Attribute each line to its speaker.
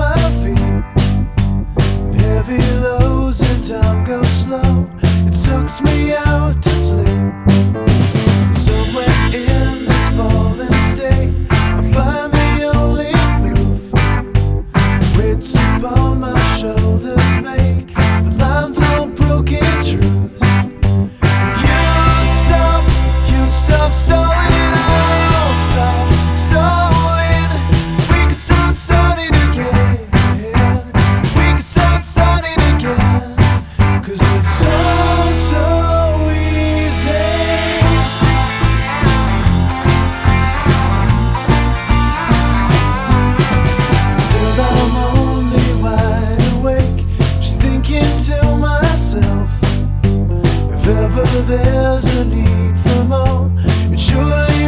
Speaker 1: my feet. Heavy lows and time goes slow. It sucks me out to sleep. Somewhere in this fallen state, I find the only proof. Weights upon my shoulders make the lines all broken truths. You stop stalling, I'll stop stalling. We can start starting again. We can start starting again. 'Cause it's so easy. Still I'm only wide awake, just thinking to myself, if ever there's a need for more, it surely